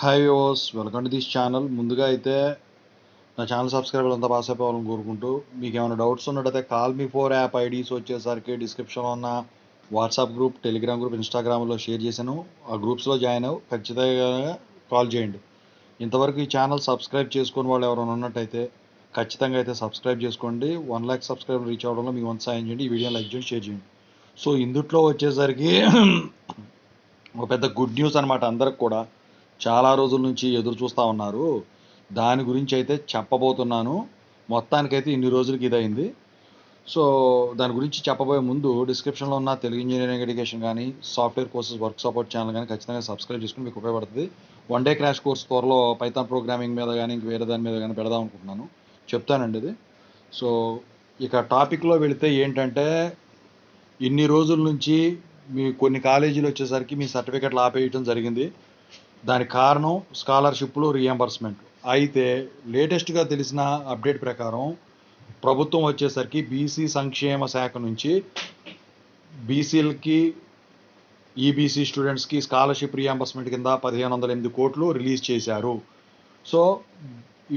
Hi viewers, welcome to this channel. ముందుగా అయితే నా ఛానల్ సబ్స్క్రైబర్లు అంతా పాస్ అయిపోవాలని కోరుకుంటూ, మీకు ఏమైనా డౌట్స్ ఉన్నట్టయితే call me four app IDs వచ్చేసరికి డిస్క్రిప్షన్లో ఉన్న వాట్సాప్ గ్రూప్, టెలిగ్రామ్ గ్రూప్, ఇన్స్టాగ్రామ్లో షేర్ చేశాను. ఆ గ్రూప్స్లో జాయిన్ అవ్వు, ఖచ్చితంగా కాల్ చేయండి. ఇంతవరకు ఈ ఛానల్ సబ్స్క్రైబ్ చేసుకుని వాళ్ళు ఎవరైనా ఉన్నట్టయితే ఖచ్చితంగా అయితే సబ్స్క్రైబ్ చేసుకోండి. 1,00,000 సబ్స్క్రైబర్ రీచ్ అవ్వడంలో మీ వంతు సాయం చేయండి. ఈ వీడియోని లైక్ చేయండి, షేర్ చేయండి. సో ఇందుట్లో వచ్చేసరికి ఒక పెద్ద గుడ్ న్యూస్ అనమాట. అందరికి కూడా చాలా రోజుల నుంచి ఎదురు చూస్తూ ఉన్నారు. దాని గురించి అయితే చెప్పబోతున్నాను. మొత్తానికైతే ఇన్ని రోజులకి ఇదైంది. సో దాని గురించి చెప్పబోయే ముందు డిస్క్రిప్షన్లో ఉన్న తెలుగు ఇంజనీరింగ్ ఎడ్యుకేషన్ కానీ, software courses work support channel కానీ ఖచ్చితంగా సబ్స్క్రైబ్ చేసుకుని మీకు ఉపయోగపడుతుంది. 1 డే క్రాష్ కోర్స్ త్వరలో పైథాన్ ప్రోగ్రామింగ్ మీద కానీ ఇంక వేరే దాని మీద కానీ పెడదాం అనుకుంటున్నాను. చెప్తానండి ఇది. సో ఇక టాపిక్లో వెళితే ఏంటంటే, ఇన్ని రోజుల నుంచి మీ కొన్ని కాలేజీలు వచ్చేసరికి మీ సర్టిఫికెట్లు ఆపేయటం జరిగింది. దానికి కారణం స్కాలర్షిప్లు, రీఎంబర్స్మెంట్. అయితే లేటెస్ట్గా తెలిసిన అప్డేట్ ప్రకారం ప్రభుత్వం వచ్చేసరికి బీసీ సంక్షేమ శాఖ నుంచి బీసీలకి, ఈబీసీ స్టూడెంట్స్కి స్కాలర్షిప్ రీఎంబర్స్మెంట్ కింద 1,508 కోట్లు రిలీజ్ చేశారు. సో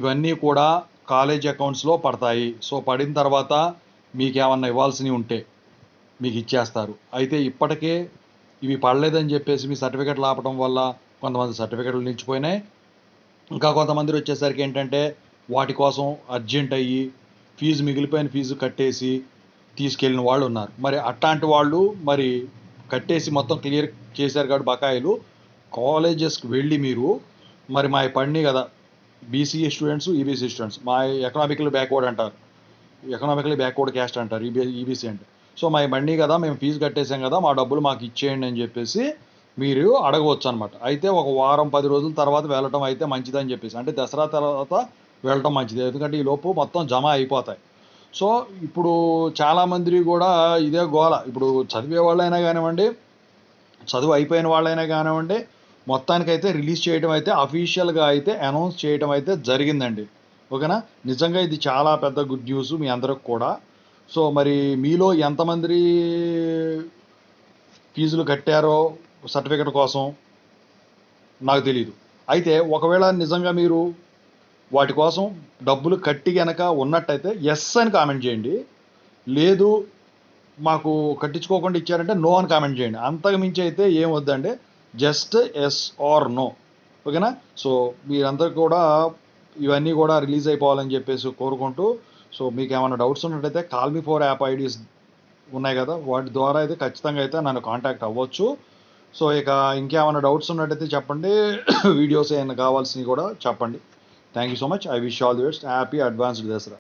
ఇవన్నీ కూడా కాలేజ్ అకౌంట్స్లో పడతాయి. సో పడిన తర్వాత మీకు ఏమన్నా ఇవ్వాల్సినవి ఉంటే మీకు ఇచ్చేస్తారు. అయితే ఇప్పటికే ఇవి పడలేదని చెప్పేసి మీ సర్టిఫికెట్లు ఆపడం వల్ల కొంతమంది సర్టిఫికెట్లు నిలిచిపోయినాయి. ఇంకా కొంతమంది వచ్చేసరికి ఏంటంటే వాటి కోసం అర్జెంట్ అయ్యి మిగిలిపోయిన ఫీజు కట్టేసి తీసుకెళ్ళిన వాళ్ళు ఉన్నారు. మరి అట్లాంటి వాళ్ళు మరి కట్టేసి మొత్తం క్లియర్ చేశారు కాబట్టి బకాయిలు కాలేజెస్కి వెళ్ళి మీరు మరి మా పడినాయి కదా, బీసీఏ స్టూడెంట్స్, ఈబీసీ స్టూడెంట్స్, మా ఎకనామికల్ బ్యాక్వర్డ్ అంటారు, ఎకనామికలీ బ్యాక్వర్డ్ క్యాస్ట్ అంటారు ఈబీసీ అంటే. సో మా బండి కదా, మేము ఫీజు కట్టేసాం కదా, మా డబ్బులు మాకు ఇచ్చేయండి అని చెప్పేసి మీరు అడగవచ్చు అనమాట. అయితే ఒక వారం 10 రోజుల తర్వాత వెళ్ళటం అయితే మంచిదని చెప్పేసి, అంటే దసరా తర్వాత వెళ్ళటం మంచిది, ఎందుకంటే ఈ లోపు మొత్తం జమ అయిపోతాయి. సో ఇప్పుడు చాలామంది కూడా ఇదే గోల. ఇప్పుడు చదివే వాళ్ళైనా కానివ్వండి, చదువు అయిపోయిన వాళ్ళైనా కానివ్వండి, మొత్తానికైతే రిలీజ్ చేయడం అయితే అఫీషియల్గా అయితే అనౌన్స్ చేయడం అయితే జరిగిందండి. ఓకేనా? నిజంగా ఇది చాలా పెద్ద గుడ్ న్యూస్ మీ అందరికి కూడా. సో మరి మీలో ఎంతమంది ఫీజులు కట్టారో సర్టిఫికెట్ కోసం నాకు తెలియదు. అయితే ఒకవేళ నిజంగా మీరు వాటి కోసం డబ్బులు కట్టి గనక ఉన్నట్టయితే ఎస్ అని కామెంట్ చేయండి. లేదు మాకు కట్టించుకోకుండా ఇచ్చారంటే నో అని కామెంట్ చేయండి. అంతకు మించి అయితే ఏం వద్దండి, జస్ట్ ఎస్ ఆర్ నో. ఓకేనా? సో మీరందరూ కూడా ఇవన్నీ కూడా రిలీజ్ అయిపోవాలని చెప్పేసి కోరుకుంటూ, సో మీకు ఏమైనా డౌట్స్ ఉన్నట్టయితే call me four app IDs ఉన్నాయి కదా, వాటి ద్వారా అయితే ఖచ్చితంగా అయితే నన్ను కాంటాక్ట్ అవ్వచ్చు. సో ఇక ఇంకేమైనా డౌట్స్ ఉన్నట్టయితే చెప్పండి. వీడియోస్ ఏమైనా కావాల్సినవి కూడా చెప్పండి. Thank you so much. I wish all the best. Happy advanced Dasara.